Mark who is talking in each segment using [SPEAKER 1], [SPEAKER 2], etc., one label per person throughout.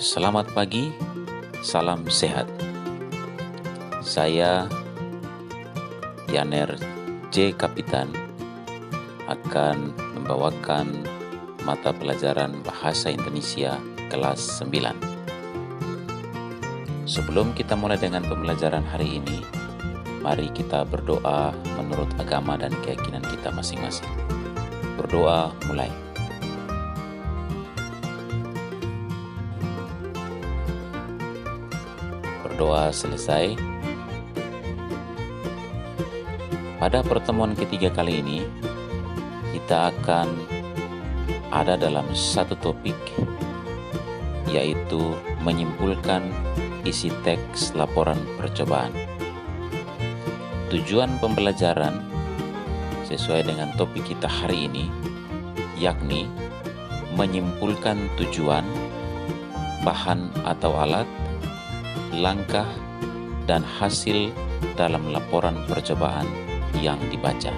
[SPEAKER 1] Selamat pagi, salam sehat. Saya Yaner J. Kapitan akan membawakan mata pelajaran Bahasa Indonesia kelas 9. Sebelum kita mulai dengan pembelajaran hari ini, mari kita berdoa menurut agama dan keyakinan kita masing-masing. Berdoa mulai. Berdoa selesai. Pada pertemuan ketiga kali ini, kita akan ada dalam satu topik, yaitu menyimpulkan isi teks laporan percobaan. Tujuan pembelajaran sesuai dengan topik kita hari ini, yakni menyimpulkan tujuan, bahan atau alat, langkah, dan hasil dalam laporan percobaan yang dibaca.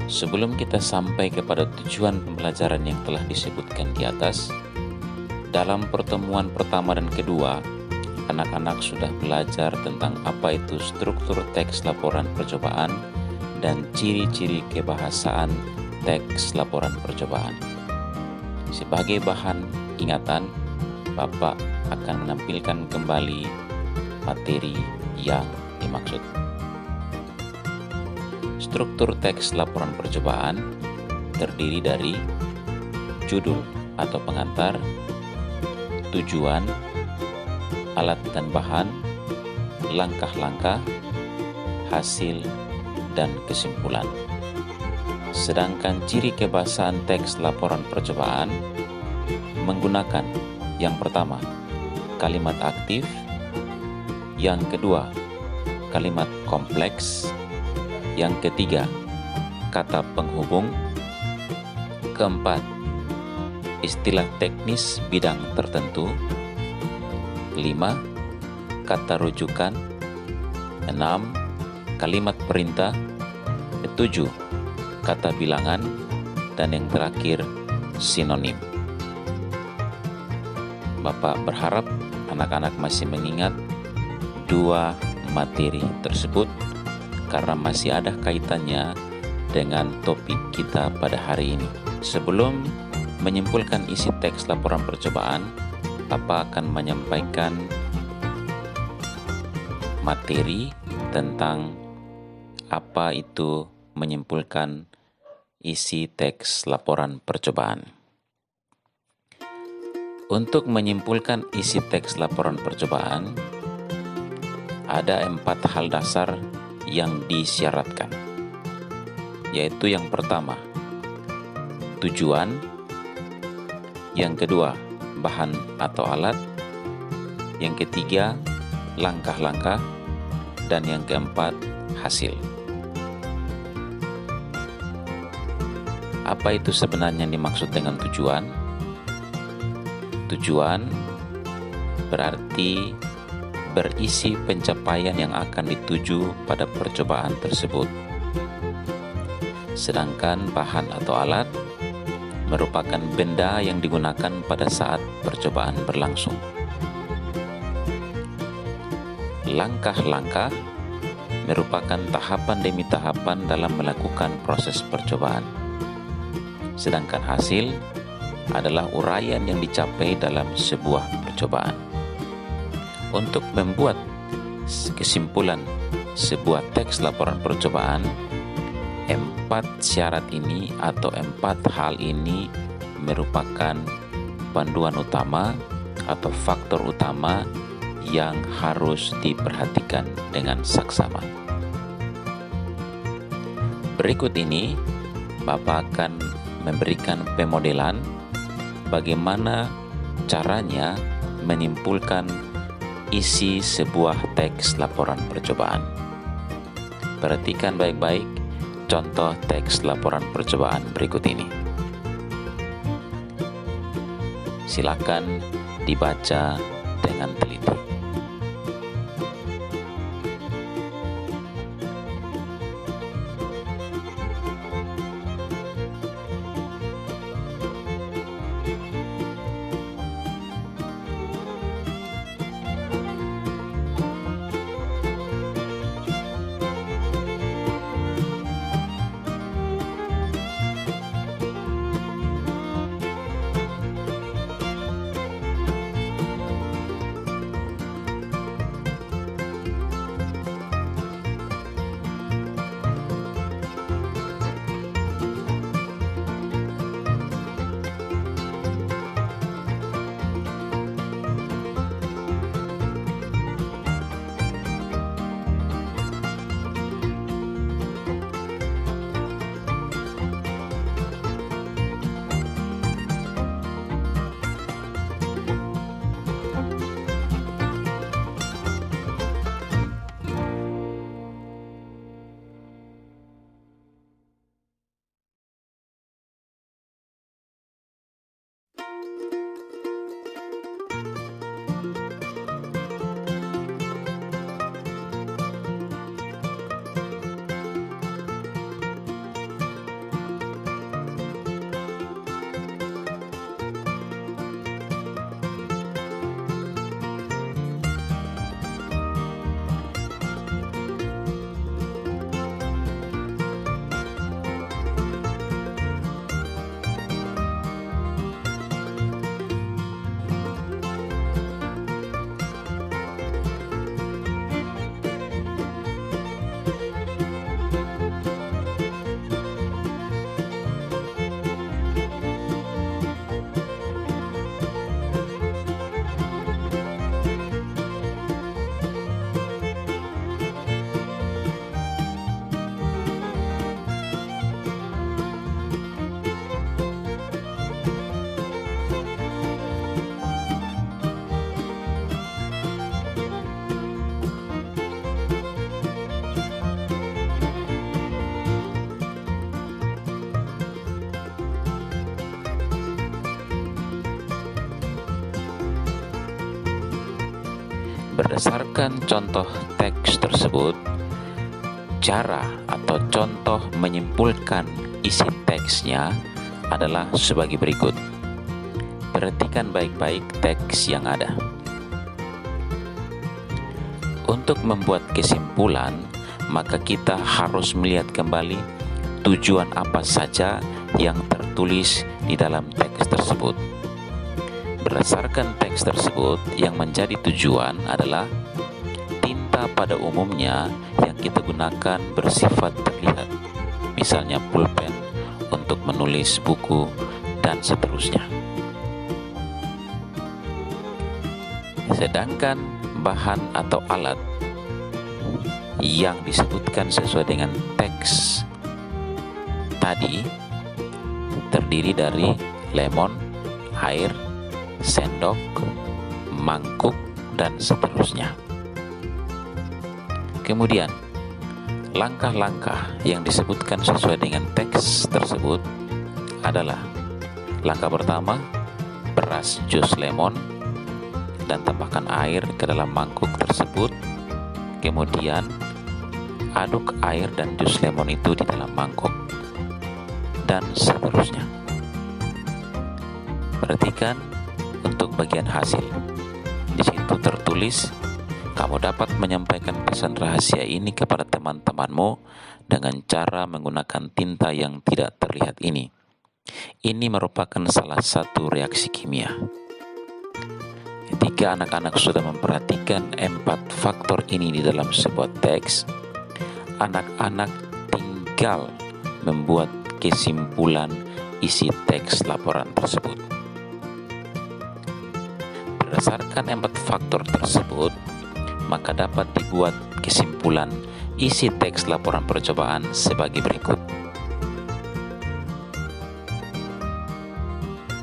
[SPEAKER 1] Sebelum kita sampai kepada tujuan pembelajaran yang telah disebutkan di atas, dalam pertemuan pertama dan kedua, anak-anak sudah belajar tentang apa itu struktur teks laporan percobaan dan ciri-ciri kebahasaan teks laporan percobaan. Sebagai bahan ingatan, Bapak akan menampilkan kembali materi yang dimaksud. Struktur teks laporan percobaan terdiri dari judul atau pengantar, tujuan, alat dan bahan, langkah-langkah, hasil, dan kesimpulan. Sedangkan ciri kebahasaan teks laporan percobaan menggunakan yang pertama, kalimat aktif, yang kedua, kalimat kompleks, yang ketiga, kata penghubung, keempat, istilah teknis bidang tertentu, kelima, kata rujukan, enam, kalimat perintah, ketujuh, kata bilangan, dan yang terakhir, sinonim. Bapak berharap anak-anak masih mengingat dua materi tersebut karena masih ada kaitannya dengan topik kita pada hari ini. Sebelum menyimpulkan isi teks laporan percobaan, Bapak akan menyampaikan materi tentang apa itu menyimpulkan isi teks laporan percobaan. Untuk menyimpulkan isi teks laporan percobaan, ada 4 hal dasar yang disyaratkan, yaitu yang pertama, tujuan, yang kedua, bahan atau alat, yang ketiga, langkah-langkah, dan yang keempat, hasil. Apa itu sebenarnya yang dimaksud dengan tujuan? Tujuan berarti berisi pencapaian yang akan dituju pada percobaan tersebut. Sedangkan bahan atau alat merupakan benda yang digunakan pada saat percobaan berlangsung. Langkah-langkah merupakan tahapan demi tahapan dalam melakukan proses percobaan. Sedangkan hasil adalah uraian yang dicapai dalam sebuah percobaan. Untuk membuat kesimpulan sebuah teks laporan percobaan, 4 syarat ini atau 4 hal ini merupakan panduan utama atau faktor utama yang harus diperhatikan dengan saksama. Berikut ini Bapak akan memberikan pemodelan bagaimana caranya menyimpulkan isi sebuah teks laporan percobaan. Perhatikan baik-baik contoh teks laporan percobaan berikut ini. Silakan dibaca dengan teliti. Berdasarkan contoh teks tersebut, cara atau contoh menyimpulkan isi teksnya adalah sebagai berikut. Perhatikan baik-baik teks yang ada. Untuk membuat kesimpulan, maka kita harus melihat kembali tujuan apa saja yang tertulis di dalam teks tersebut. Berdasarkan teks tersebut, yang menjadi tujuan adalah tinta pada umumnya yang kita gunakan bersifat terlihat, misalnya pulpen untuk menulis buku dan seterusnya. Sedangkan bahan atau alat yang disebutkan sesuai dengan teks tadi terdiri dari lemon, air, sendok, mangkuk, dan seterusnya. Kemudian, langkah-langkah yang disebutkan sesuai dengan teks tersebut adalah: langkah pertama, peras jus lemon dan tambahkan air ke dalam mangkuk tersebut. Kemudian, aduk air dan jus lemon itu di dalam mangkuk, dan seterusnya. Perhatikan untuk bagian hasil. Di situ tertulis, kamu dapat menyampaikan pesan rahasia ini kepada teman-temanmu dengan cara menggunakan tinta yang tidak terlihat ini. Ini merupakan salah satu reaksi kimia. Ketika anak-anak sudah memperhatikan 4 faktor ini di dalam sebuah teks, anak-anak tinggal membuat kesimpulan isi teks laporan tersebut. Berdasarkan 4 faktor tersebut, maka dapat dibuat kesimpulan isi teks laporan percobaan sebagai berikut.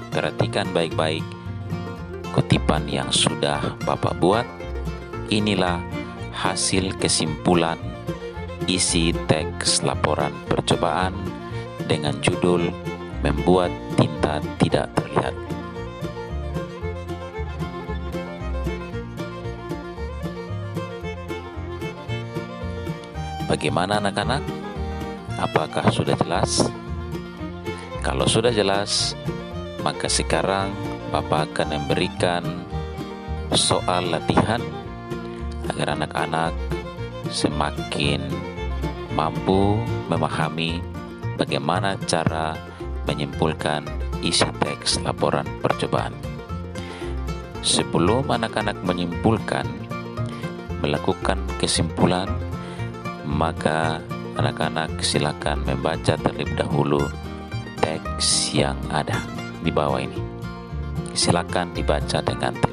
[SPEAKER 1] Perhatikan baik-baik kutipan yang sudah Bapak buat. Inilah hasil kesimpulan isi teks laporan percobaan dengan judul "Membuat Tinta Tidak Terlihat". Bagaimana anak-anak? Apakah sudah jelas? Kalau sudah jelas, maka sekarang Bapak akan memberikan soal latihan agar anak-anak semakin mampu memahami bagaimana cara menyimpulkan isi teks laporan percobaan. Sebelum anak-anak menyimpulkan, melakukan kesimpulan, maka anak-anak silakan membaca terlebih dahulu teks yang ada di bawah ini. Silakan dibaca dengan teliti.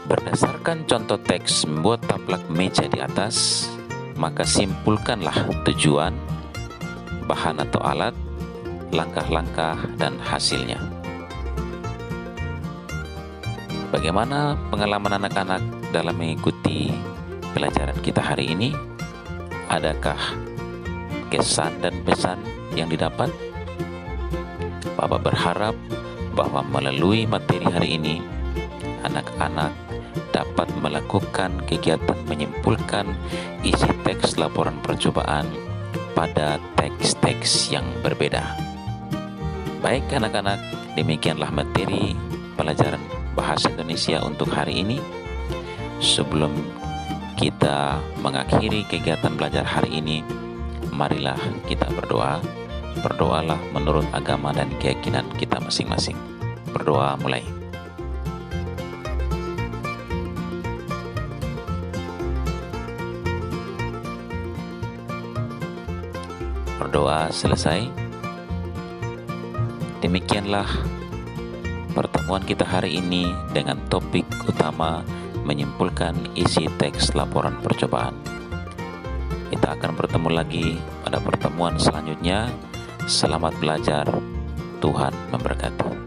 [SPEAKER 1] Berdasarkan contoh teks membuat taplak meja di atas, maka simpulkanlah tujuan, bahan atau alat, langkah-langkah, dan hasilnya. Bagaimana pengalaman anak-anak dalam mengikuti pelajaran kita hari ini? Adakah kesan dan pesan yang didapat? Bapak berharap bahwa melalui materi hari ini, anak-anak dapat melakukan kegiatan menyimpulkan isi teks laporan percobaan pada teks-teks yang berbeda. Baik anak-anak, demikianlah materi pelajaran Bahasa Indonesia untuk hari ini. Sebelum kita mengakhiri kegiatan belajar hari ini, marilah kita berdoa. Berdoalah menurut agama dan keyakinan kita masing-masing. Berdoa mulai. Berdoa selesai. Demikianlah pertemuan kita hari ini dengan topik utama menyimpulkan isi teks laporan percobaan. Kita akan bertemu lagi pada pertemuan selanjutnya. Selamat belajar. Tuhan memberkati.